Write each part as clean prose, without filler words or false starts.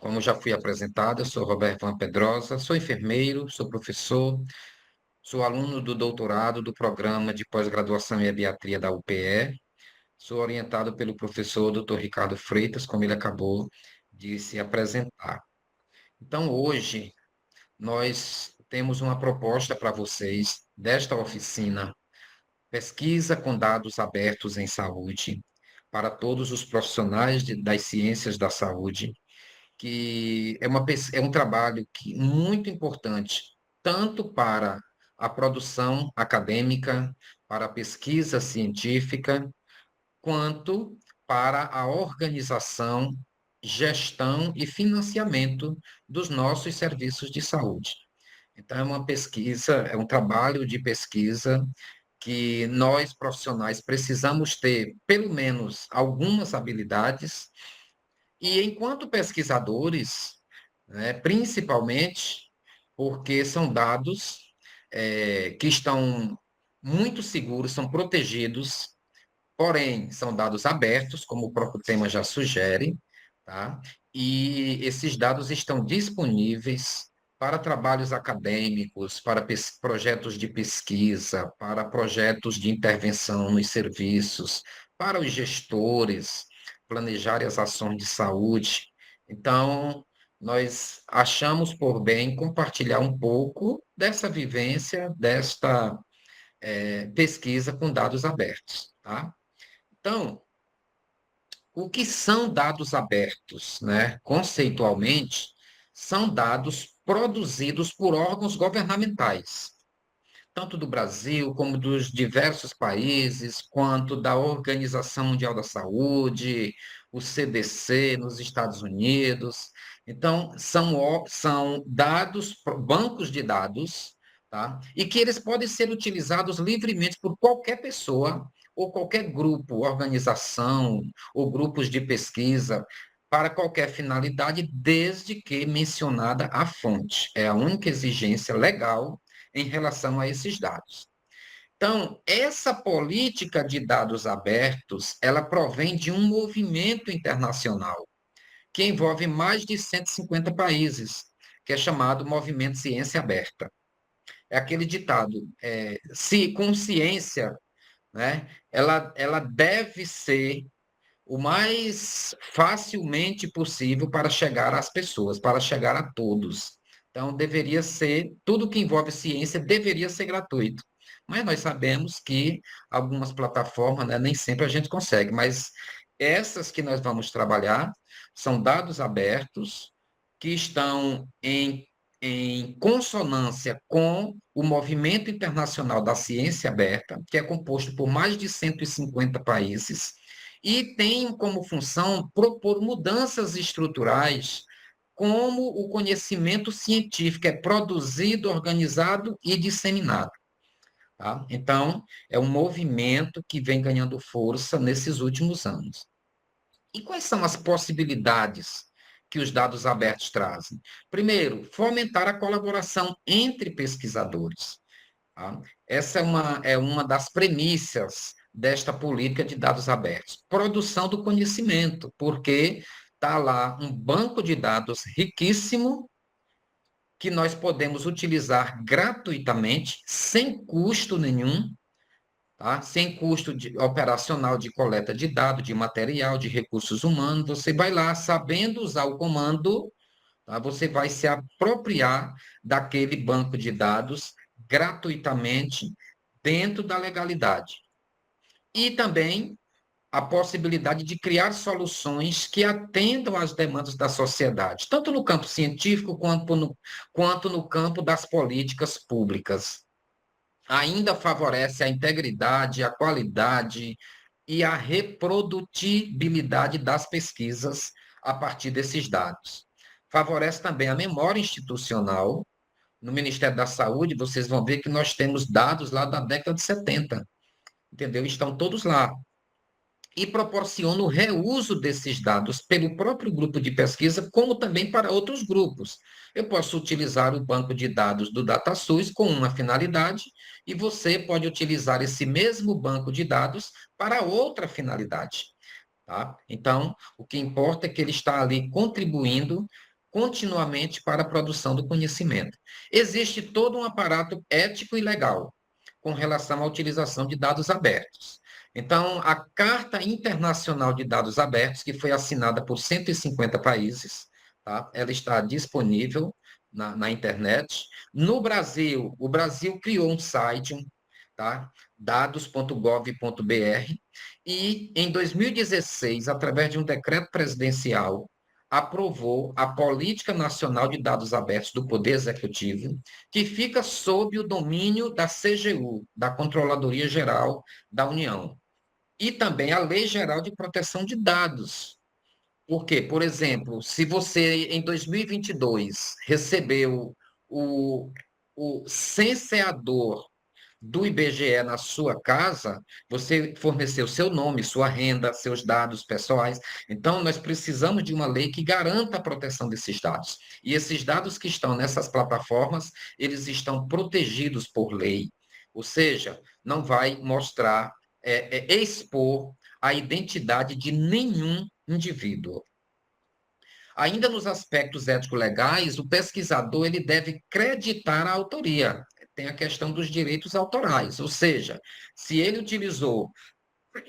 Como já fui apresentado, eu sou Roberto Van Pedrosa, sou enfermeiro, sou professor, sou aluno do doutorado do programa de pós-graduação em pediatria da UPE, sou orientado pelo professor Dr. Ricardo Freitas, como ele acabou de se apresentar. Então, hoje, nós temos uma proposta para vocês desta oficina, Pesquisa com Dados Abertos em Saúde, para todos os profissionais das ciências da saúde, que é um trabalho muito importante, tanto para a produção acadêmica, para a pesquisa científica, quanto para a organização, gestão e financiamento dos nossos serviços de saúde. Então, é uma pesquisa, é um trabalho de pesquisa que nós, profissionais, precisamos ter, pelo menos, algumas habilidades e enquanto pesquisadores, né, principalmente porque são dados que estão muito seguros, são protegidos, porém são dados abertos, como o próprio tema já sugere, tá? E esses dados estão disponíveis para trabalhos acadêmicos, para projetos de pesquisa, para projetos de intervenção nos serviços, para os gestores planejarem as ações de saúde. Então, nós achamos por bem compartilhar um pouco dessa vivência, desta pesquisa com dados abertos, tá? Então, o que são dados abertos, né? Conceitualmente, são dados produzidos por órgãos governamentais, tanto do Brasil como dos diversos países, quanto da Organização Mundial da Saúde, o CDC nos Estados Unidos. Então, são dados, bancos de dados, tá? E que eles podem ser utilizados livremente por qualquer pessoa ou qualquer grupo, organização ou grupos de pesquisa para qualquer finalidade, desde que mencionada a fonte. É a única exigência legal em relação a esses dados. Então, essa política de dados abertos, ela provém de um movimento internacional que envolve mais de 150 países, que é chamado Movimento Ciência Aberta. É aquele ditado, se com ciência, né, ela deve ser o mais facilmente possível para chegar às pessoas, para chegar a todos. Então, deveria ser, tudo que envolve ciência deveria ser gratuito. Mas nós sabemos que algumas plataformas, né, nem sempre a gente consegue, mas essas que nós vamos trabalhar são dados abertos que estão em consonância com o Movimento Internacional da Ciência Aberta, que é composto por mais de 150 países, e tem como função propor mudanças estruturais, como o conhecimento científico é produzido, organizado e disseminado. Tá? Então, é um movimento que vem ganhando força nesses últimos anos. E quais são as possibilidades que os dados abertos trazem? Primeiro, fomentar a colaboração entre pesquisadores. Tá? Essa é uma das premissas desta política de dados abertos. Produção do conhecimento, porque está lá um banco de dados riquíssimo que nós podemos utilizar gratuitamente, sem custo nenhum, tá? Sem custo operacional de coleta de dados, de material, de recursos humanos. Você vai lá, sabendo usar o comando, tá? Você vai se apropriar daquele banco de dados gratuitamente dentro da legalidade. E também a possibilidade de criar soluções que atendam às demandas da sociedade, tanto no campo científico quanto no campo das políticas públicas. Ainda favorece a integridade, a qualidade e a reprodutibilidade das pesquisas a partir desses dados. Favorece também a memória institucional. No Ministério da Saúde, vocês vão ver que nós temos dados lá da década de 70, entendeu? Estão todos lá. E proporciona o reuso desses dados pelo próprio grupo de pesquisa, como também para outros grupos. Eu posso utilizar o banco de dados do DataSUS com uma finalidade, e você pode utilizar esse mesmo banco de dados para outra finalidade. Tá? Então, o que importa é que ele está ali contribuindo continuamente para a produção do conhecimento. Existe todo um aparato ético e legal com relação à utilização de dados abertos. Então, a Carta Internacional de Dados Abertos, que foi assinada por 150 países, tá? Ela está disponível na internet. No Brasil, o Brasil criou um site, tá? dados.gov.br, e em 2016, através de um decreto presidencial, aprovou a Política Nacional de Dados Abertos do Poder Executivo, que fica sob o domínio da CGU, da Controladoria Geral da União, e também a Lei Geral de Proteção de Dados. Por quê? Por exemplo, se você em 2022 recebeu o, o censeador do IBGE na sua casa, você forneceu seu nome, sua renda, seus dados pessoais. Então, nós precisamos de uma lei que garanta a proteção desses dados. E esses dados que estão nessas plataformas, eles estão protegidos por lei. Ou seja, não vai mostrar, expor a identidade de nenhum indivíduo. Ainda nos aspectos ético-legais, o pesquisador ele deve creditar a autoria. Tem a questão dos direitos autorais, ou seja, se ele utilizou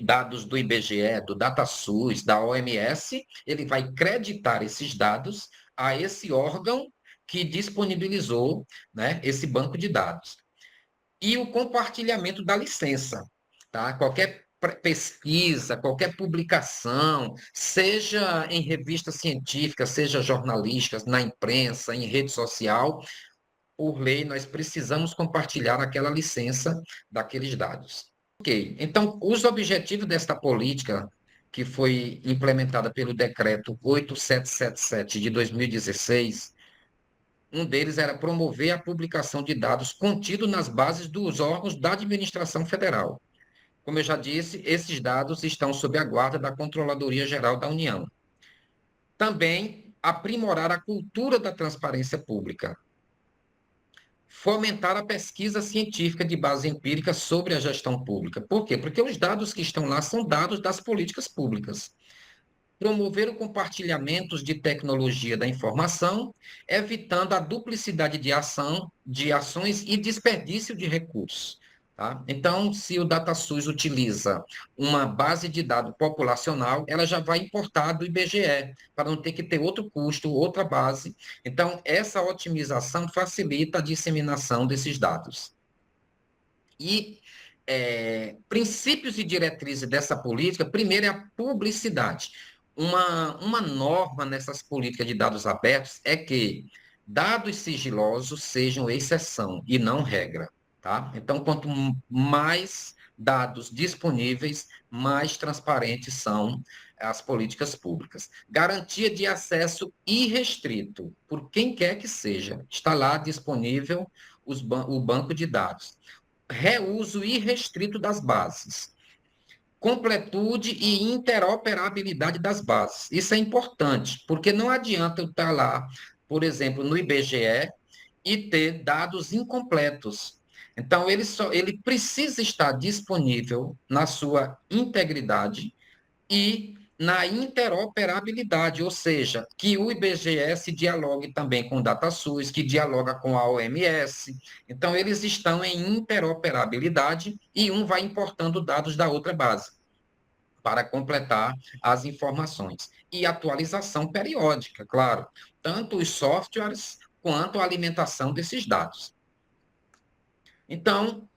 dados do IBGE, do DataSUS, da OMS, ele vai creditar esses dados a esse órgão que disponibilizou, né, esse banco de dados. E o compartilhamento da licença, tá? Qualquer pesquisa, qualquer publicação, seja em revista científica, seja jornalísticas, na imprensa, em rede social, por lei, nós precisamos compartilhar aquela licença daqueles dados. Ok, então, os objetivos desta política, que foi implementada pelo decreto 8777 de 2016, um deles era promover a publicação de dados contidos nas bases dos órgãos da administração federal. Como eu já disse, esses dados estão sob a guarda da Controladoria Geral da União. Também aprimorar a cultura da transparência pública. Fomentar a pesquisa científica de base empírica sobre a gestão pública. Por quê? Porque os dados que estão lá são dados das políticas públicas. Promover o compartilhamento de tecnologia da informação, evitando a duplicidade de ação, de ações e desperdício de recursos. Tá? Então, se o DataSUS utiliza uma base de dados populacional, ela já vai importar do IBGE, para não ter que ter outro custo, outra base. Então, essa otimização facilita a disseminação desses dados. E princípios e diretrizes dessa política, primeiro é a publicidade. Uma norma nessas políticas de dados abertos é que dados sigilosos sejam exceção e não regra, tá? Então, quanto mais dados disponíveis, mais transparentes são as políticas públicas. Garantia de acesso irrestrito, por quem quer que seja, está lá disponível o banco de dados. Reuso irrestrito das bases, completude e interoperabilidade das bases. Isso é importante, porque não adianta eu estar lá, por exemplo, no IBGE e ter dados incompletos. Então, ele precisa estar disponível na sua integridade e na interoperabilidade, ou seja, que o IBGE dialogue também com o DataSUS, que dialoga com a OMS. Então, eles estão em interoperabilidade e um vai importando dados da outra base para completar as informações. E atualização periódica, claro, tanto os softwares quanto a alimentação desses dados. Então,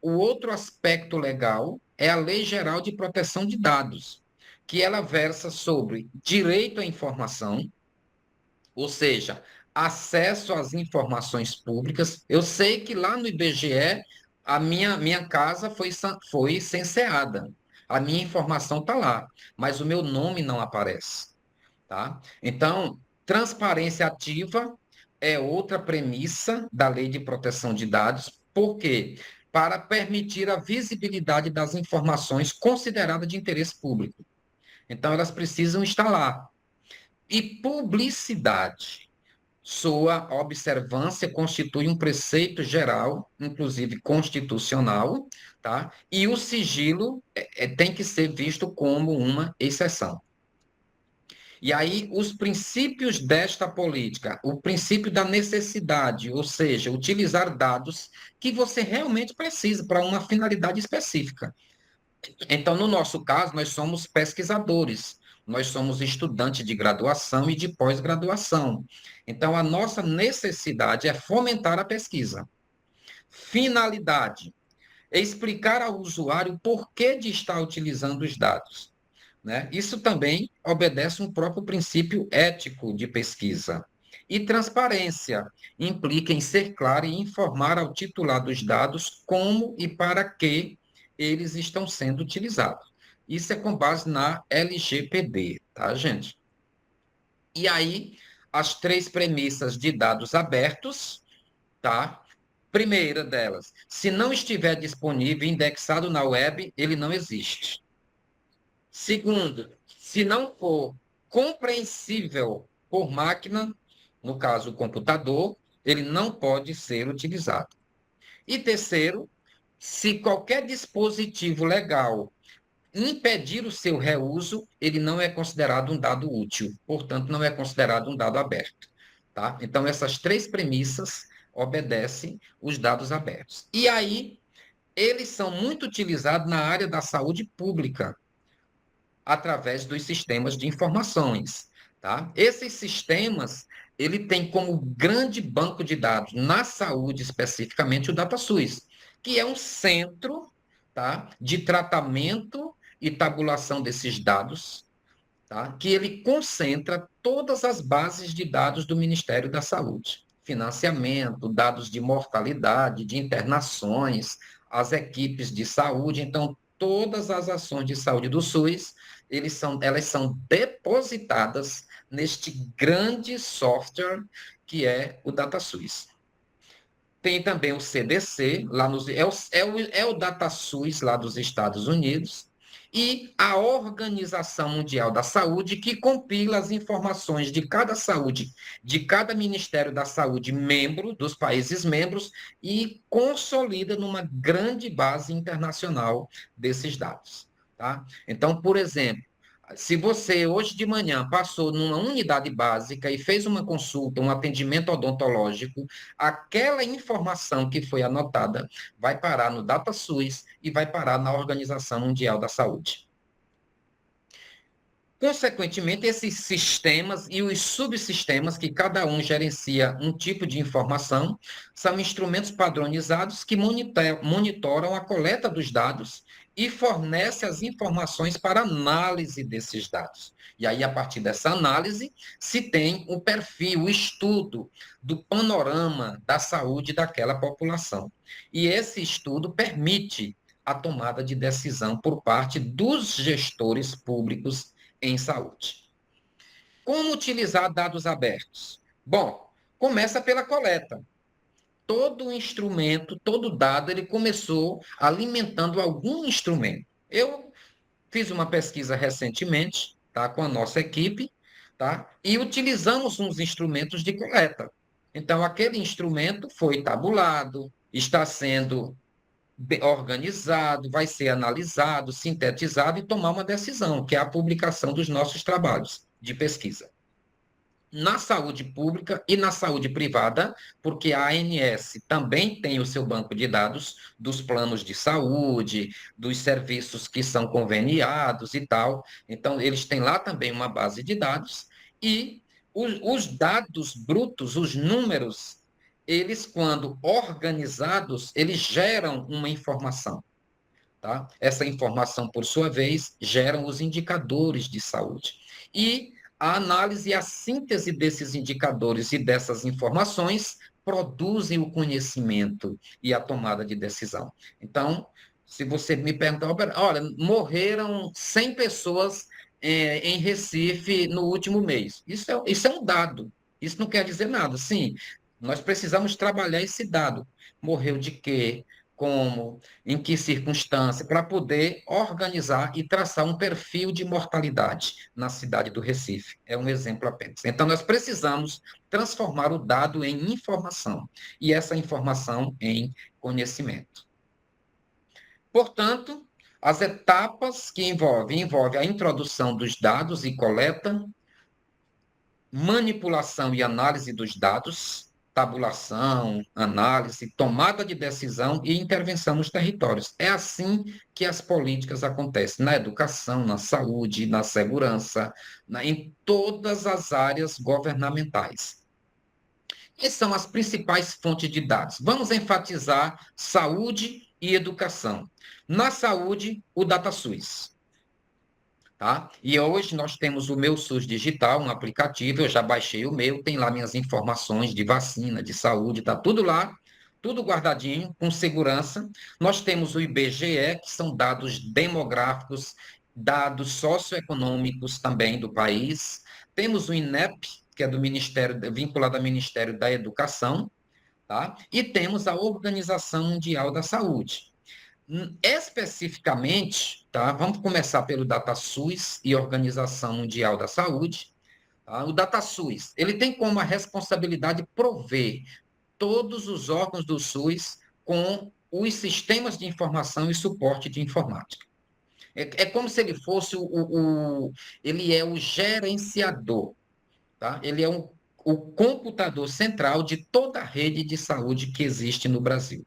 o outro aspecto legal é a Lei Geral de Proteção de Dados, que ela versa sobre direito à informação, ou seja, acesso às informações públicas. Eu sei que lá no IBGE a minha casa foi censeada. A minha informação está lá, mas o meu nome não aparece. Tá? Então, transparência ativa é outra premissa da Lei de Proteção de Dados, por quê? Para permitir a visibilidade das informações consideradas de interesse público. Então, elas precisam estar lá. E publicidade. Sua observância constitui um preceito geral, inclusive constitucional, tá? E o sigilo tem que ser visto como uma exceção. E aí, os princípios desta política, o princípio da necessidade, ou seja, utilizar dados que você realmente precisa para uma finalidade específica. Então, no nosso caso, nós somos pesquisadores, nós somos estudantes de graduação e de pós-graduação. Então, a nossa necessidade é fomentar a pesquisa. Finalidade: explicar ao usuário o porquê de estar utilizando os dados, né? Isso também obedece um próprio princípio ético de pesquisa. E transparência implica em ser claro e informar ao titular dos dados como e para que eles estão sendo utilizados. Isso é com base na LGPD, tá, gente? E aí, as três premissas de dados abertos, tá? Primeira delas, se não estiver disponível indexado na web, ele não existe. Segundo, se não for compreensível por máquina, no caso o computador, ele não pode ser utilizado. E terceiro, se qualquer dispositivo legal impedir o seu reuso, ele não é considerado um dado útil, portanto, não é considerado um dado aberto. Tá? Então, essas três premissas obedecem os dados abertos. E aí, eles são muito utilizados na área da saúde pública, através dos sistemas de informações, tá? Esses sistemas, ele tem como grande banco de dados na saúde especificamente o DataSUS, que é um centro, tá, de tratamento e tabulação desses dados, tá? Que ele concentra todas as bases de dados do Ministério da Saúde. Financiamento, dados de mortalidade, de internações, as equipes de saúde. Então, todas as ações de saúde do SUS, elas são depositadas neste grande software que é o DataSUS. Tem também o CDC, é o DataSUS lá dos Estados Unidos, e a Organização Mundial da Saúde, que compila as informações de cada saúde, de cada Ministério da Saúde membro, dos países membros, e consolida numa grande base internacional desses dados. Tá? Então, por exemplo, se você hoje de manhã passou numa unidade básica e fez uma consulta, um atendimento odontológico, aquela informação que foi anotada vai parar no DataSUS e vai parar na Organização Mundial da Saúde. Consequentemente, esses sistemas e os subsistemas, que cada um gerencia um tipo de informação, são instrumentos padronizados que monitoram a coleta dos dados e fornecem as informações para análise desses dados. E aí, a partir dessa análise, se tem o perfil, o estudo do panorama da saúde daquela população. E esse estudo permite a tomada de decisão por parte dos gestores públicos em saúde. Como utilizar dados abertos? Bom, começa pela coleta. Todo instrumento, todo dado, ele começou alimentando algum instrumento. Eu fiz uma pesquisa recentemente, tá, com a nossa equipe, tá, e utilizamos uns instrumentos de coleta. Então, aquele instrumento foi tabulado, está sendo organizado, vai ser analisado, sintetizado e tomar uma decisão, que é a publicação dos nossos trabalhos de pesquisa. Na saúde pública e na saúde privada, porque a ANS também tem o seu banco de dados dos planos de saúde, dos serviços que são conveniados e tal. Então, eles têm lá também uma base de dados e os dados brutos, os números, eles, quando organizados, eles geram uma informação. Tá? Essa informação, por sua vez, geram os indicadores de saúde. E a análise e a síntese desses indicadores e dessas informações produzem o conhecimento e a tomada de decisão. Então, se você me perguntar, olha, morreram 100 pessoas em Recife no último mês. Isso é um dado. Isso não quer dizer nada. Sim, nós precisamos trabalhar esse dado. Morreu de quê? Como? Em que circunstância? Para poder organizar e traçar um perfil de mortalidade na cidade do Recife. É um exemplo apenas. Então, nós precisamos transformar o dado em informação e essa informação em conhecimento. Portanto, as etapas que envolvem a introdução dos dados e coleta, manipulação e análise dos dados, tabulação, análise, tomada de decisão e intervenção nos territórios. É assim que as políticas acontecem na educação, na saúde, na segurança, em todas as áreas governamentais. Quais são as principais fontes de dados? Vamos enfatizar saúde e educação. Na saúde, o DataSUS. Tá? E hoje nós temos o meu SUS Digital, um aplicativo, eu já baixei o meu, tem lá minhas informações de vacina, de saúde, tá tudo lá, tudo guardadinho, com segurança. Nós temos o IBGE, que são dados demográficos, dados socioeconômicos também do país. Temos o INEP, que é do Ministério, vinculado ao Ministério da Educação, tá? E temos a Organização Mundial da Saúde. Especificamente, tá? Vamos começar pelo DataSUS e Organização Mundial da Saúde. Tá? O DataSUS, ele tem como a responsabilidade prover todos os órgãos do SUS com os sistemas de informação e suporte de informática. É como se ele fosse ele é o gerenciador, tá? Ele é o computador central de toda a rede de saúde que existe no Brasil.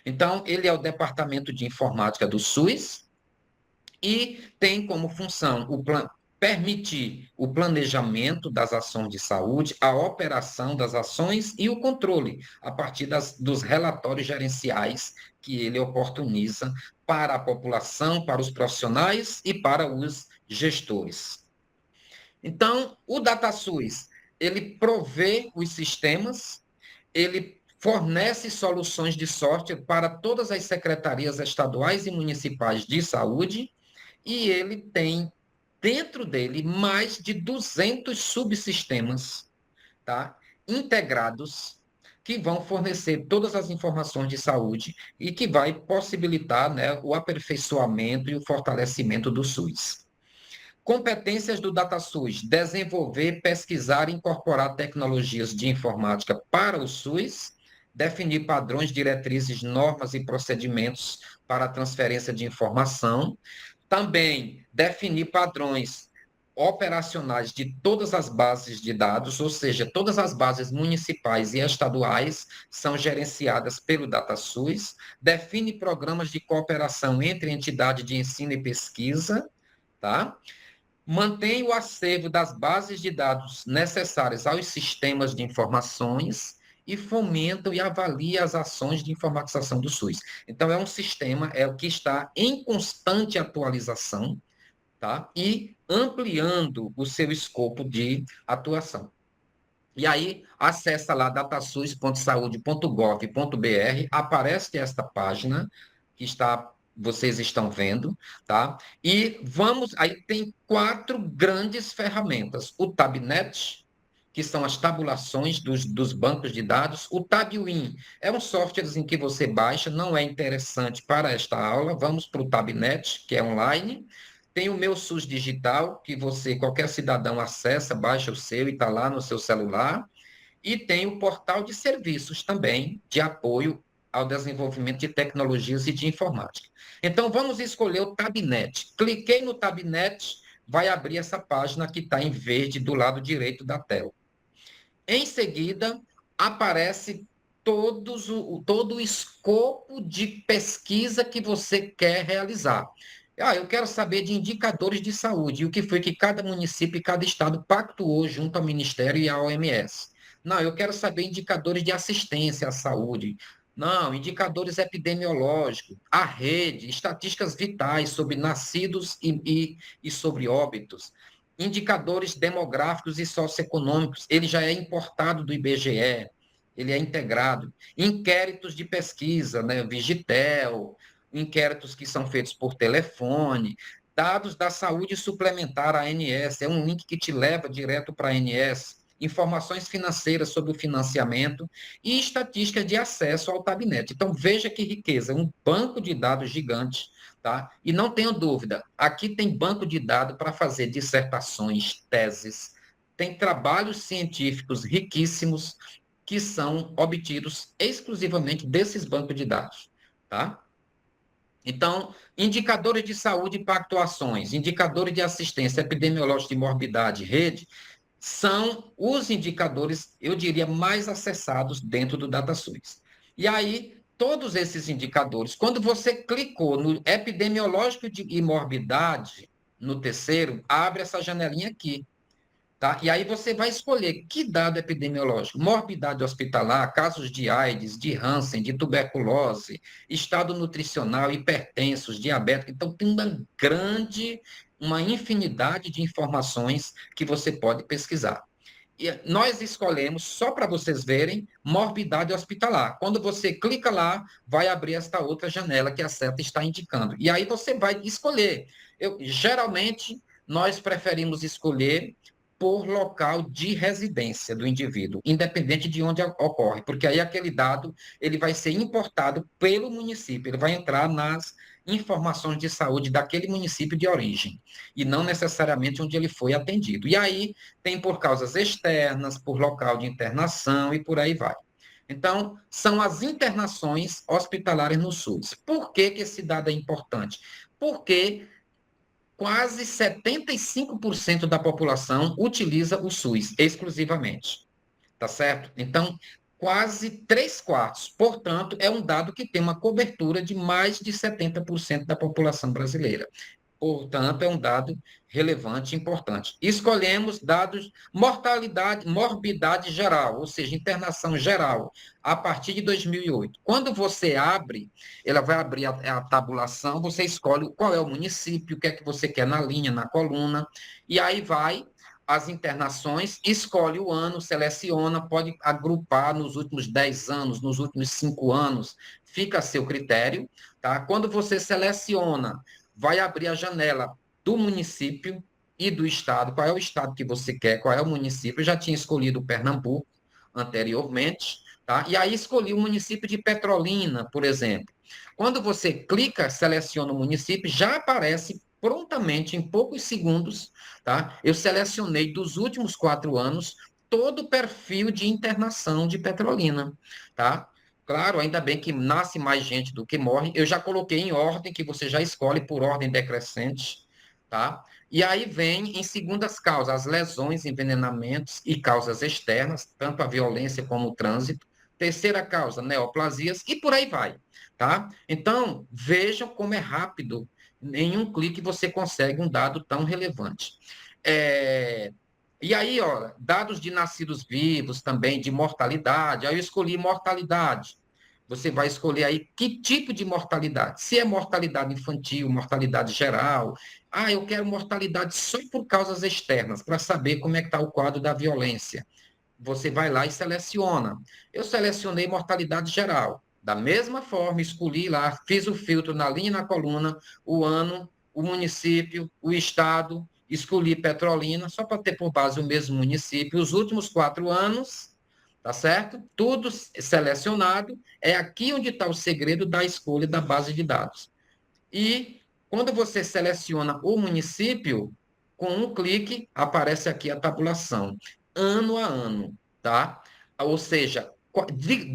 Então, ele é o departamento de informática do SUS e tem como função permitir o planejamento das ações de saúde, a operação das ações e o controle, a partir dos relatórios gerenciais que ele oportuniza para a população, para os profissionais e para os gestores. Então, o DataSUS, ele provê os sistemas, ele fornece soluções de software para todas as secretarias estaduais e municipais de saúde, e ele tem dentro dele mais de 200 subsistemas, tá? Integrados, que vão fornecer todas as informações de saúde e que vai possibilitar, né, o aperfeiçoamento e o fortalecimento do SUS. Competências do DataSUS: desenvolver, pesquisar e incorporar tecnologias de informática para o SUS, definir padrões, diretrizes, normas e procedimentos para a transferência de informação, também definir padrões operacionais de todas as bases de dados, ou seja, todas as bases municipais e estaduais são gerenciadas pelo DataSUS, define programas de cooperação entre entidades de ensino e pesquisa, tá? Mantém o acervo das bases de dados necessárias aos sistemas de informações e fomenta e avalia as ações de informatização do SUS. Então, é um sistema o que está em constante atualização, tá? E ampliando o seu escopo de atuação. E aí, acessa lá datasus.saude.gov.br, aparece esta página que vocês estão vendo, tá? E aí tem 4 grandes ferramentas. O Tabnet, que são as tabulações dos bancos de dados. O Tabwin é um software em que você baixa, não é interessante para esta aula. Vamos para o Tabnet, que é online. Tem o meu SUS Digital, que qualquer cidadão acessa, baixa o seu e está lá no seu celular. E tem o portal de serviços também, de apoio ao desenvolvimento de tecnologias e de informática. Então, vamos escolher o Tabnet. Cliquei no Tabnet, vai abrir essa página que está em verde do lado direito da tela. Em seguida, aparece todo o escopo de pesquisa que você quer realizar. Eu quero saber de indicadores de saúde, e o que foi que cada município e cada estado pactuou junto ao Ministério e à OMS. Não, eu quero saber indicadores de assistência à saúde. Não, indicadores epidemiológicos, a rede, estatísticas vitais sobre nascidos e sobre óbitos, indicadores demográficos e socioeconômicos. Ele já é importado do IBGE, ele é integrado. Inquéritos de pesquisa, né? Vigitel, inquéritos que são feitos por telefone, dados da saúde suplementar, a ANS, é um link que te leva direto para a ANS, informações financeiras sobre o financiamento e estatísticas de acesso ao Tabnet. Então, veja que riqueza, um banco de dados gigante, tá? E não tenha dúvida, aqui tem banco de dados para fazer dissertações, teses, tem trabalhos científicos riquíssimos que são obtidos exclusivamente desses bancos de dados, tá? Então, indicadores de saúde e pactuações, indicadores de assistência epidemiológica de morbidade, rede, são os indicadores, eu diria, mais acessados dentro do DataSUS. E aí, todos esses indicadores, quando você clicou no epidemiológico e morbidade, no terceiro, abre essa janelinha aqui. Tá? E aí você vai escolher que dado epidemiológico, morbidade hospitalar, casos de AIDS, de Hansen, de tuberculose, estado nutricional, hipertensos, diabéticos. Então, tem uma infinidade de informações que você pode pesquisar. E nós escolhemos, só para vocês verem, morbidade hospitalar. Quando você clica lá, vai abrir esta outra janela que a seta está indicando. E aí você vai escolher. Geralmente, nós preferimos escolher por local de residência do indivíduo, independente de onde ocorre, porque aí aquele dado ele vai ser importado pelo município, ele vai entrar nas informações de saúde daquele município de origem, e não necessariamente onde ele foi atendido. E aí tem por causas externas, por local de internação e por aí vai. Então, são as internações hospitalares no SUS. Por que que esse dado é importante? Porque quase 75% da população utiliza o SUS exclusivamente, tá certo? Então, quase 3/4. Portanto, é um dado que tem uma cobertura de mais de 70% da população brasileira. Portanto, é um dado relevante e importante. Escolhemos dados mortalidade, morbidade geral, ou seja, internação geral, a partir de 2008. Quando você abre, ela vai abrir a tabulação, você escolhe qual é o município, o que é que você quer na linha, na coluna, e aí vai as internações, escolhe o ano, seleciona, pode agrupar nos últimos 10 anos, nos últimos 5 anos, fica a seu critério, tá? Quando você seleciona, vai abrir a janela do município e do estado. Qual é o estado que você quer? Qual é o município? Eu já tinha escolhido Pernambuco anteriormente, tá? E aí escolhi o município de Petrolina, por exemplo. Quando você clica, seleciona o município, já aparece prontamente, em poucos segundos, tá? Eu selecionei dos últimos 4 anos todo o perfil de internação de Petrolina, tá? Claro, ainda bem que nasce mais gente do que morre. Eu já coloquei em ordem, que você já escolhe por ordem decrescente, tá? E aí vem em segundas causas, as lesões, envenenamentos e causas externas, tanto a violência como o trânsito. Terceira causa, neoplasias, e por aí vai, tá? Então, vejam como é rápido, em um clique você consegue um dado tão relevante. É, e aí, ó, dados de nascidos vivos também, de mortalidade. Aí eu escolhi mortalidade. Você vai escolher aí que tipo de mortalidade. Se é mortalidade infantil, mortalidade geral. Ah, eu quero mortalidade só por causas externas, para saber como é que está o quadro da violência. Você vai lá e seleciona. Eu selecionei mortalidade geral. Da mesma forma, escolhi lá, fiz o filtro na linha e na coluna, o ano, o município, o estado, escolhi Petrolina, só para ter por base o mesmo município, os últimos 4 anos, tá certo? Tudo selecionado. É aqui onde está o segredo da escolha da base de dados. E quando você seleciona o município, com um clique, aparece aqui a tabulação, ano a ano, tá? Ou seja,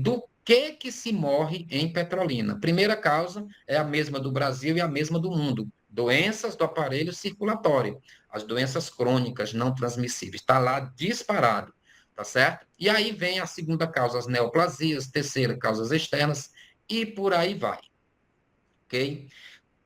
do que se morre em Petrolina. Primeira causa é a mesma do Brasil e a mesma do mundo. Doenças do aparelho circulatório, as doenças crônicas não transmissíveis. Está lá disparado, tá certo? E aí vem a segunda causa, as neoplasias, terceira, causas externas, e por aí vai, ok?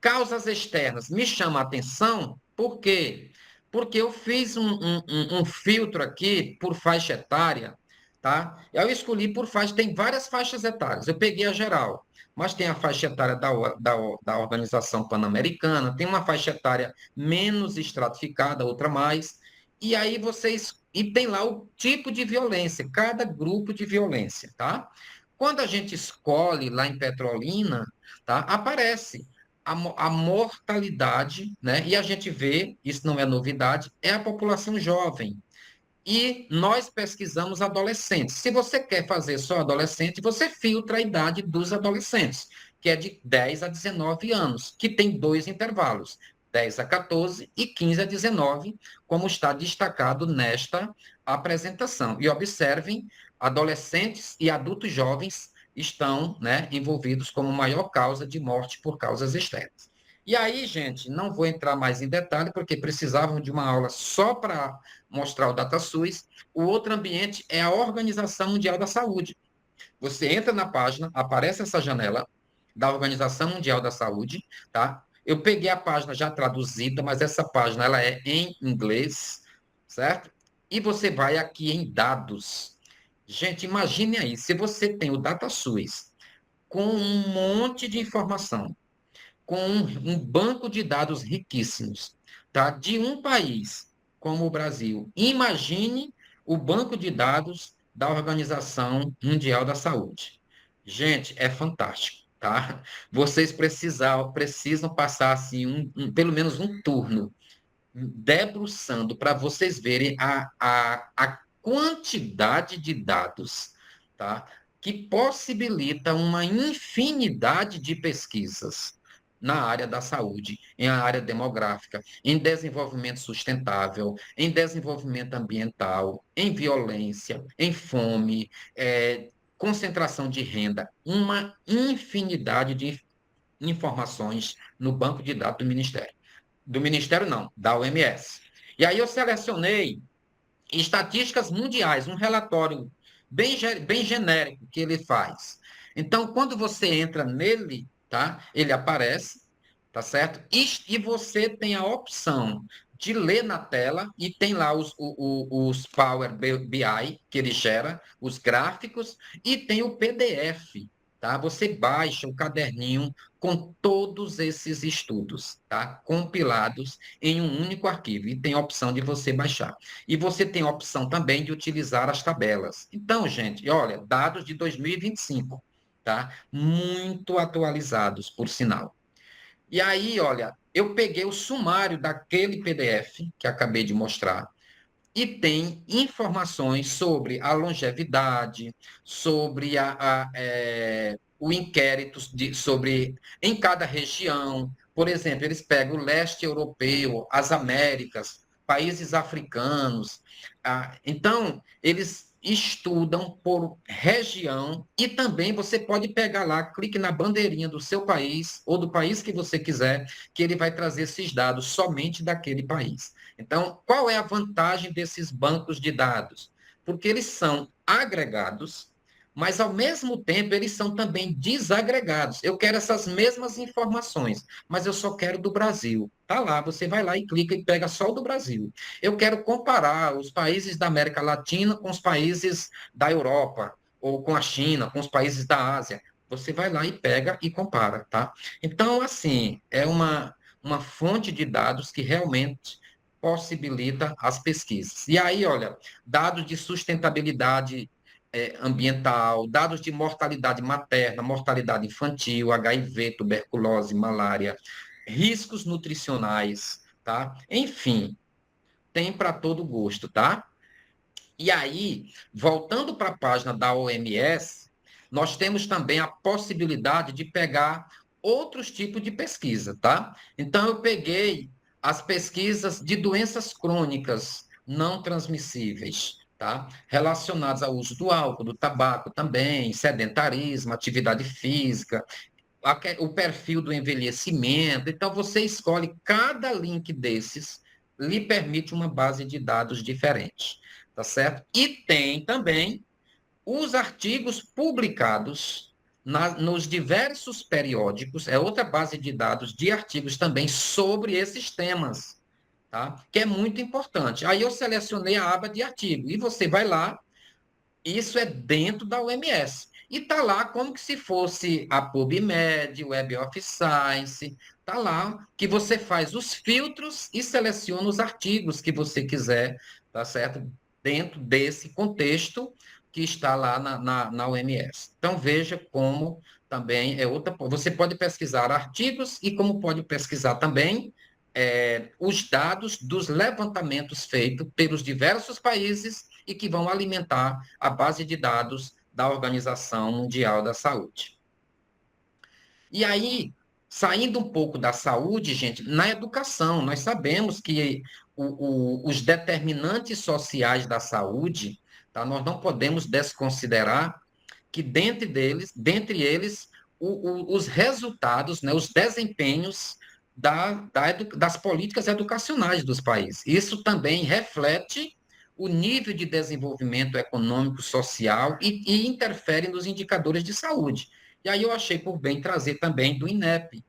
Causas externas me chama a atenção, por quê? Porque eu fiz um filtro aqui por faixa etária, tá? Eu escolhi por faixa, tem várias faixas etárias, eu peguei a geral, mas tem a faixa etária da Organização Pan-Americana, tem uma faixa etária menos estratificada, outra mais, e aí vocês, e tem lá o tipo de violência, cada grupo de violência, tá? Quando a gente escolhe lá em Petrolina, tá? Aparece a mortalidade, né? E a gente vê, isso não é novidade, é a população jovem. E nós pesquisamos adolescentes. Se você quer fazer só adolescente, você filtra a idade dos adolescentes, que é de 10 a 19 anos, que tem dois intervalos, 10 a 14 e 15 a 19, como está destacado nesta apresentação. E observem, adolescentes e adultos jovens estão, né, envolvidos como maior causa de morte por causas externas. E aí, gente, não vou entrar mais em detalhe, porque precisavam de uma aula só para mostrar o DataSUS. O outro ambiente é a Organização Mundial da Saúde. Você entra na página, aparece essa janela da Organização Mundial da Saúde, tá? Eu peguei a página já traduzida, mas essa página ela é em inglês, certo? E você vai aqui em dados. Gente, imagine aí, se você tem o DataSUS com um monte de informação, com um banco de dados riquíssimos, tá? De um país como o Brasil. Imagine o banco de dados da Organização Mundial da Saúde. Gente, é fantástico, tá? Vocês precisam passar assim pelo menos um turno debruçando para vocês verem a quantidade de dados, tá? Que possibilita uma infinidade de pesquisas na área da saúde, em área demográfica, em desenvolvimento sustentável, em desenvolvimento ambiental, em violência, em fome, concentração de renda, uma infinidade de informações no banco de dados do Ministério não, da OMS. E aí eu selecionei estatísticas mundiais, um relatório bem genérico que ele faz. Então, quando você entra nele, tá? Ele aparece, tá certo? E você tem a opção de ler na tela e tem lá os Power BI que ele gera, os gráficos, e tem o PDF, tá? Você baixa o caderninho com todos esses estudos, tá? Compilados em um único arquivo e tem a opção de você baixar. E você tem a opção também de utilizar as tabelas. Então, gente, olha, dados de 2025, tá? Muito atualizados, por sinal. E aí, olha, eu peguei o sumário daquele PDF que acabei de mostrar e tem informações sobre a longevidade, sobre o inquérito sobre em cada região. Por exemplo, eles pegam o leste europeu, as Américas, países africanos. Então, eles estudam por região e também você pode pegar lá, clique na bandeirinha do seu país ou do país que você quiser, que ele vai trazer esses dados somente daquele país. Então, qual é a vantagem desses bancos de dados? Porque eles são agregados, mas ao mesmo tempo eles são também desagregados. Eu quero essas mesmas informações, mas eu só quero do Brasil. Tá lá, você vai lá e clica e pega só o do Brasil. Eu quero comparar os países da América Latina com os países da Europa, ou com a China, com os países da Ásia. Você vai lá e pega e compara, tá? Então, assim, é uma fonte de dados que realmente possibilita as pesquisas. E aí, olha, dados de sustentabilidade ambiental, dados de mortalidade materna, mortalidade infantil, HIV, tuberculose, malária, riscos nutricionais, tá? Enfim, tem para todo gosto, tá? E aí, voltando para a página da OMS, nós temos também a possibilidade de pegar outros tipos de pesquisa, tá? Então, eu peguei as pesquisas de doenças crônicas não transmissíveis, tá? Relacionadas ao uso do álcool, do tabaco também, sedentarismo, atividade física, o perfil do envelhecimento. Então, você escolhe cada link desses, lhe permite uma base de dados diferente, tá certo? E tem também os artigos publicados nos diversos periódicos, é outra base de dados de artigos também sobre esses temas, tá? Que é muito importante. Aí eu selecionei a aba de artigo e você vai lá, isso é dentro da OMS. E está lá como que se fosse a PubMed, Web of Science, está lá que você faz os filtros e seleciona os artigos que você quiser, tá certo? Dentro desse contexto que está lá na OMS. Então, veja como também é outra. Você pode pesquisar artigos e como pode pesquisar também os dados dos levantamentos feitos pelos diversos países e que vão alimentar a base de dados da Organização Mundial da Saúde. E aí, saindo um pouco da saúde, gente, na educação, nós sabemos que os determinantes sociais da saúde, tá, nós não podemos desconsiderar que dentre eles, os resultados, né, os desempenhos das políticas educacionais dos países. Isso também reflete o nível de desenvolvimento econômico, social e interfere nos indicadores de saúde. E aí eu achei por bem trazer também do INEP,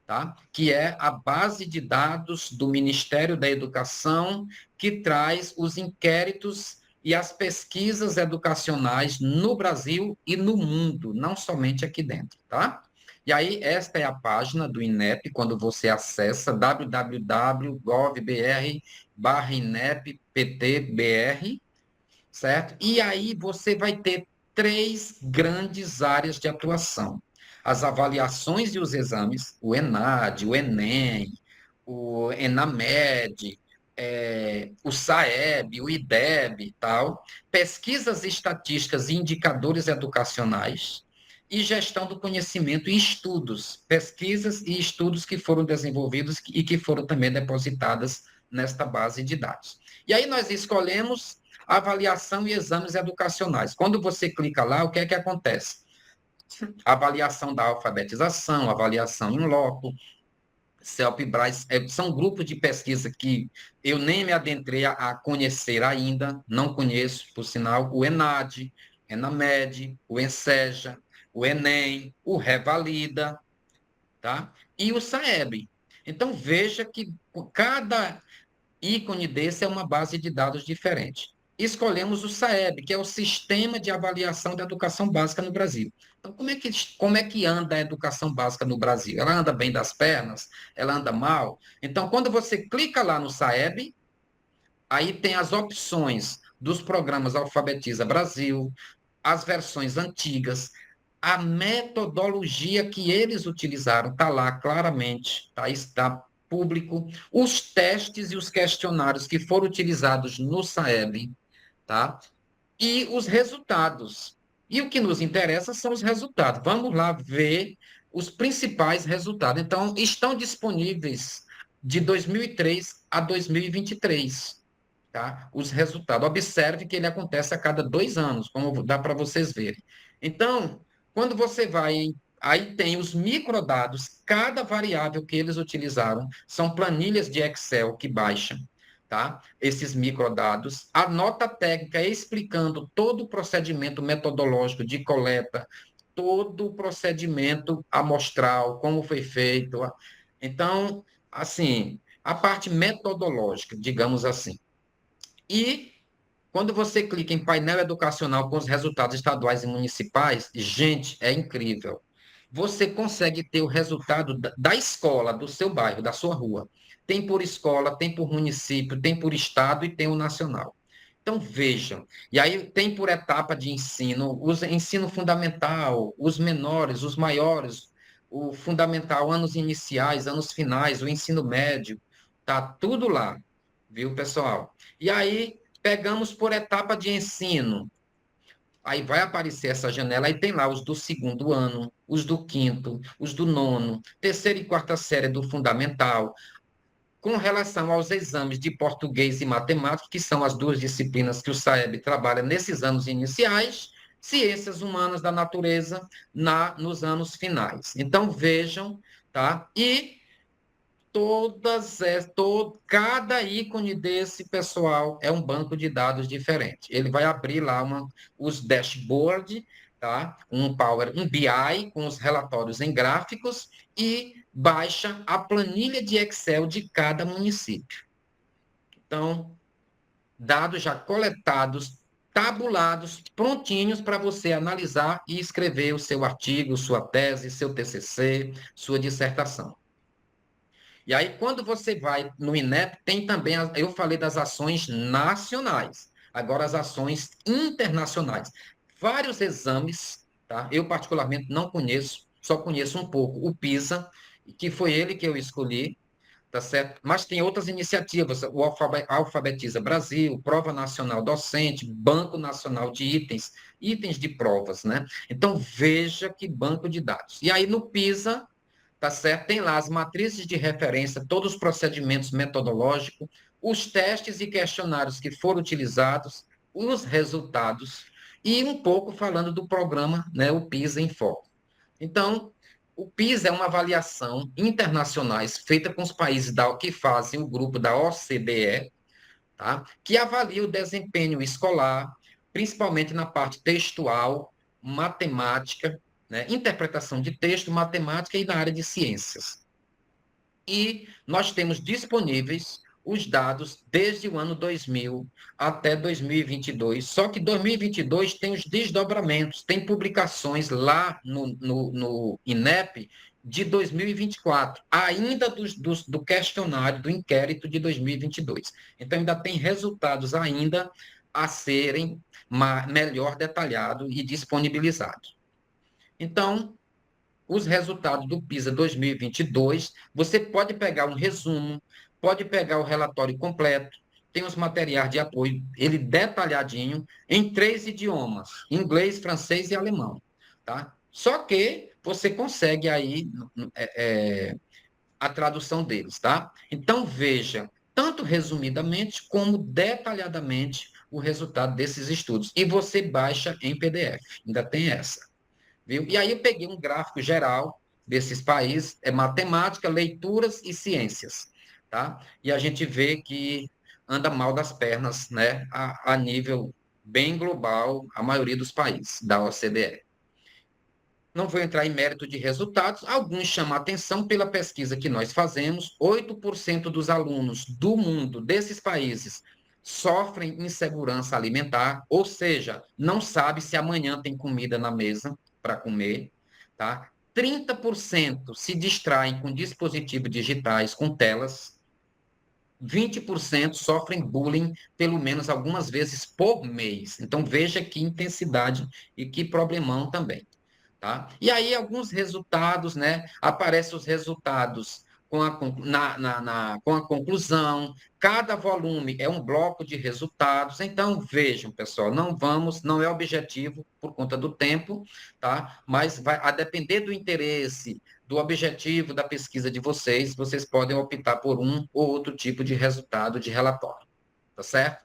tá? Que é a base de dados do Ministério da Educação, que traz os inquéritos e as pesquisas educacionais no Brasil e no mundo, não somente aqui dentro, tá? E aí, esta é a página do INEP, quando você acessa www.gov.br/INEP-PTBR, certo? E aí você vai ter três grandes áreas de atuação. As avaliações e os exames, o ENAD, o ENEM, o ENAMED, o SAEB, o IDEB e tal, pesquisas estatísticas e indicadores educacionais e gestão do conhecimento e estudos, pesquisas e estudos que foram desenvolvidos e que foram também depositadas nesta base de dados. E aí nós escolhemos avaliação e exames educacionais. Quando você clica lá, o que é que acontece? Avaliação da alfabetização, avaliação em loco, CELP-BRAS, são grupos de pesquisa que eu nem me adentrei a conhecer ainda, não conheço, por sinal, o ENAD, ENAMED, o ENSEJA, o ENEM, o Revalida, tá? E o SAEB. Então, veja que cada ícone desse é uma base de dados diferente. Escolhemos o SAEB, que é o Sistema de Avaliação da Educação Básica no Brasil. Então, como é que anda a educação básica no Brasil? Ela anda bem das pernas? Ela anda mal? Então, quando você clica lá no SAEB, aí tem as opções dos programas Alfabetiza Brasil, as versões antigas, a metodologia que eles utilizaram está lá claramente, tá? Está público, os testes e os questionários que foram utilizados no SAEB, tá? E os resultados. E o que nos interessa são os resultados. Vamos lá ver os principais resultados. Então, estão disponíveis de 2003 a 2023, tá? Os resultados. Observe que ele acontece a cada 2 anos, como dá para vocês verem. Então, quando você vai, aí tem os microdados, cada variável que eles utilizaram, são planilhas de Excel que baixam, tá? Esses microdados, a nota técnica explicando todo o procedimento metodológico de coleta, todo o procedimento amostral, como foi feito. Então, assim, a parte metodológica, digamos assim. E quando você clica em painel educacional com os resultados estaduais e municipais, gente, é incrível. Você consegue ter o resultado da escola, do seu bairro, da sua rua. Tem por escola, tem por município, tem por estado e tem o nacional. Então, vejam. E aí tem por etapa de ensino, o ensino fundamental, os menores, os maiores, o fundamental, anos iniciais, anos finais, o ensino médio. Tá tudo lá, viu, pessoal? E aí pegamos por etapa de ensino. Aí vai aparecer essa janela, aí tem lá os do segundo ano, os do quinto, os do nono, terceira e quarta série do fundamental, com relação aos exames de português e matemática, que são as duas disciplinas que o SAEB trabalha nesses anos iniciais, ciências humanas da natureza nos anos finais. Então, vejam, tá? E cada ícone desse pessoal é um banco de dados diferente. Ele vai abrir lá os dashboard, tá? Um BI com os relatórios em gráficos e baixa a planilha de Excel de cada município. Então, dados já coletados, tabulados, prontinhos para você analisar e escrever o seu artigo, sua tese, seu TCC, sua dissertação. E aí, quando você vai no INEP, tem também, eu falei das ações nacionais, agora as ações internacionais. Vários exames, tá? Eu particularmente não conheço, só conheço um pouco o PISA, que foi ele que eu escolhi, tá certo? Mas tem outras iniciativas, o Alfabetiza Brasil, Prova Nacional Docente, Banco Nacional de itens de provas, né? Então, veja que banco de dados. E aí, no PISA, tá certo? Tem lá as matrizes de referência, todos os procedimentos metodológicos, os testes e questionários que foram utilizados, os resultados, e um pouco falando do programa, né, o PISA em Foco. Então, O PISA é uma avaliação internacionais feita com os países que fazem o grupo da OCDE, tá? Que avalia o desempenho escolar, principalmente na parte textual, matemática, né? Interpretação de texto, matemática e na área de ciências. E nós temos disponíveis os dados desde o ano 2000 até 2022. Só que 2022 tem os desdobramentos, tem publicações lá no INEP de 2024, ainda do questionário, do inquérito de 2022. Então, ainda tem resultados ainda a serem melhor detalhados e disponibilizados. Então, os resultados do PISA 2022, você pode pegar um resumo, pode pegar o relatório completo, tem os materiais de apoio, ele detalhadinho, em 3 idiomas, inglês, francês e alemão, tá? Só que você consegue aí a tradução deles, tá? Então, veja, tanto resumidamente como detalhadamente o resultado desses estudos. E você baixa em PDF, ainda tem essa. Viu? E aí eu peguei um gráfico geral desses países, é matemática, leituras e ciências, tá? E a gente vê que anda mal das pernas, né, a nível bem global, a maioria dos países da OCDE. Não vou entrar em mérito de resultados, alguns chamam a atenção pela pesquisa que nós fazemos. 8% dos alunos do mundo, desses países, sofrem insegurança alimentar, ou seja, não sabe se amanhã tem comida na mesa para comer, tá? 30% se distraem com dispositivos digitais, com telas. 20% sofrem bullying pelo menos algumas vezes por mês. Então, veja que intensidade e que problemão também. Tá? E aí, alguns resultados, né? Aparecem os resultados com a conclusão. Cada volume é um bloco de resultados. Então, vejam, pessoal, não é objetivo por conta do tempo, tá? Mas vai a depender do interesse, do objetivo da pesquisa de vocês, vocês podem optar por um ou outro tipo de resultado de relatório, tá certo?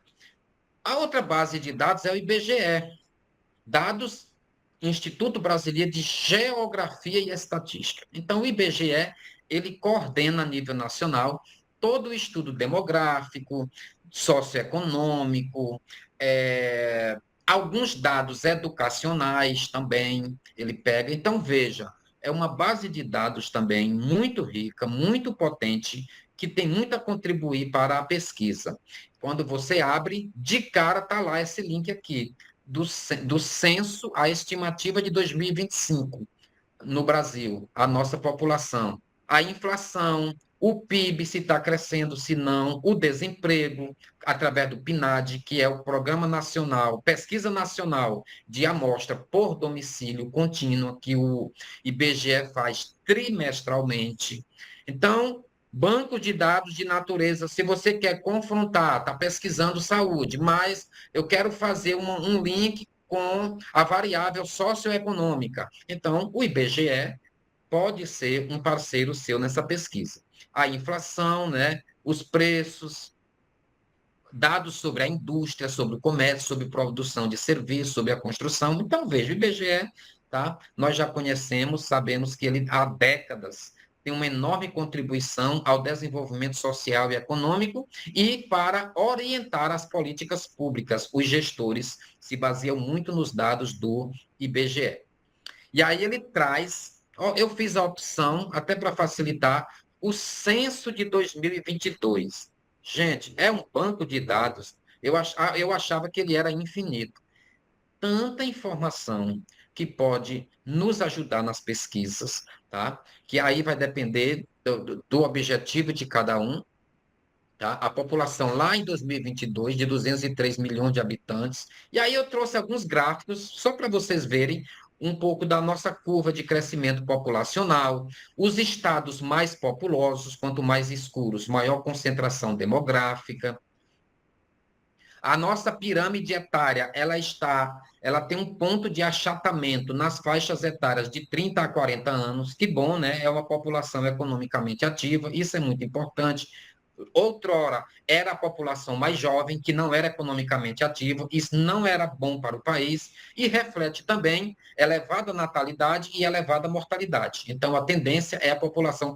A outra base de dados é o IBGE, dados Instituto Brasileiro de Geografia e Estatística. Então, o IBGE, ele coordena a nível nacional todo o estudo demográfico, socioeconômico, alguns dados educacionais também, ele pega. Então, veja, é uma base de dados também muito rica, muito potente, que tem muito a contribuir para a pesquisa. Quando você abre, de cara está lá esse link aqui do censo, a estimativa de 2025 no Brasil, a nossa população, a inflação, o PIB, se está crescendo, se não, o desemprego, através do PNAD, que é o Programa Nacional, Pesquisa Nacional de Amostra por Domicílio Contínua, que o IBGE faz trimestralmente. Então, banco de dados de natureza, se você quer confrontar, está pesquisando saúde, mas eu quero fazer um link com a variável socioeconômica. Então, o IBGE pode ser um parceiro seu nessa pesquisa. A inflação, né, os preços, dados sobre a indústria, sobre o comércio, sobre produção de serviços, sobre a construção. Então, veja, o IBGE, tá? Nós já conhecemos, sabemos que ele há décadas tem uma enorme contribuição ao desenvolvimento social e econômico e para orientar as políticas públicas. Os gestores se baseiam muito nos dados do IBGE. E aí ele traz, eu fiz a opção, até para facilitar, o censo de 2022. Gente, é um banco de dados. Eu achava que ele era infinito. Tanta informação que pode nos ajudar nas pesquisas, tá? Que aí vai depender do objetivo de cada um, tá? A população lá em 2022 de 203 milhões de habitantes. E aí eu trouxe alguns gráficos só para vocês verem um pouco da nossa curva de crescimento populacional, os estados mais populosos, quanto mais escuros, maior concentração demográfica. A nossa pirâmide etária, ela tem um ponto de achatamento nas faixas etárias de 30 a 40 anos. Que bom, né? É uma população economicamente ativa, isso é muito importante. outrora era a população mais jovem, que não era economicamente ativa, isso não era bom para o país, e reflete também elevada natalidade e elevada mortalidade. Então, a tendência é a população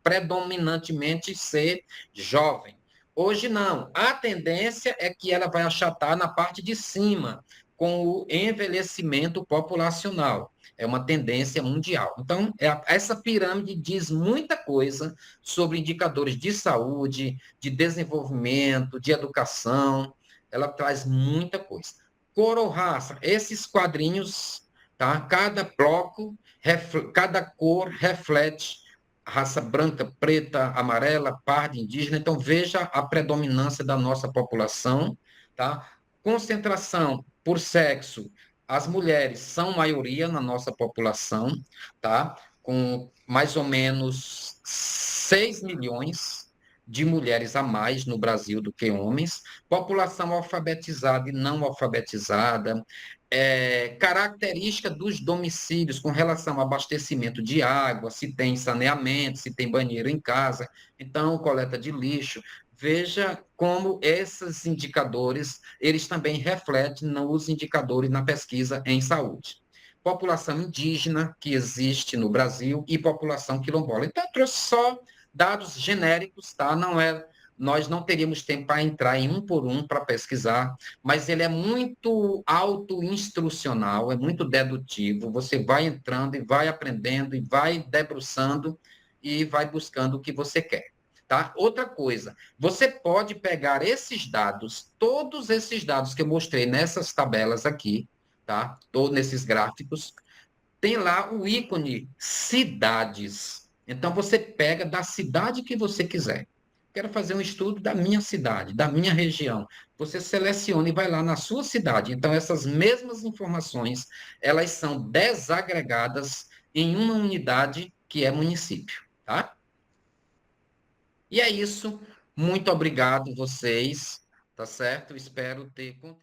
predominantemente ser jovem. Hoje, não. A tendência é que ela vai achatar na parte de cima, com o envelhecimento populacional. É uma tendência mundial. Então, essa pirâmide diz muita coisa sobre indicadores de saúde, de desenvolvimento, de educação. Ela traz muita coisa. Cor ou raça, esses quadrinhos, tá? Cada bloco, cada cor reflete raça branca, preta, amarela, parda, indígena. Então, veja a predominância da nossa população, tá? Concentração por sexo, as mulheres são maioria na nossa população, tá? Com mais ou menos 6 milhões de mulheres a mais no Brasil do que homens, população alfabetizada e não alfabetizada, característica dos domicílios com relação ao abastecimento de água, se tem saneamento, se tem banheiro em casa, então coleta de lixo. Veja como esses indicadores, eles também refletem nos indicadores na pesquisa em saúde. População indígena que existe no Brasil e população quilombola. Então, eu trouxe só dados genéricos, tá? Não é, nós não teríamos tempo para entrar em um por um para pesquisar, mas ele é muito auto-instrucional, é muito dedutivo. Você vai entrando e vai aprendendo e vai debruçando e vai buscando o que você quer. Tá? Outra coisa, você pode pegar esses dados, todos esses dados que eu mostrei nessas tabelas aqui, tá? Todos nesses gráficos, tem lá o ícone cidades. Então você pega da cidade que você quiser. Quero fazer um estudo da minha cidade, da minha região. Você seleciona e vai lá na sua cidade. Então essas mesmas informações, elas são desagregadas em uma unidade que é município, tá? E é isso. Muito obrigado vocês, tá certo? Espero ter contribuído.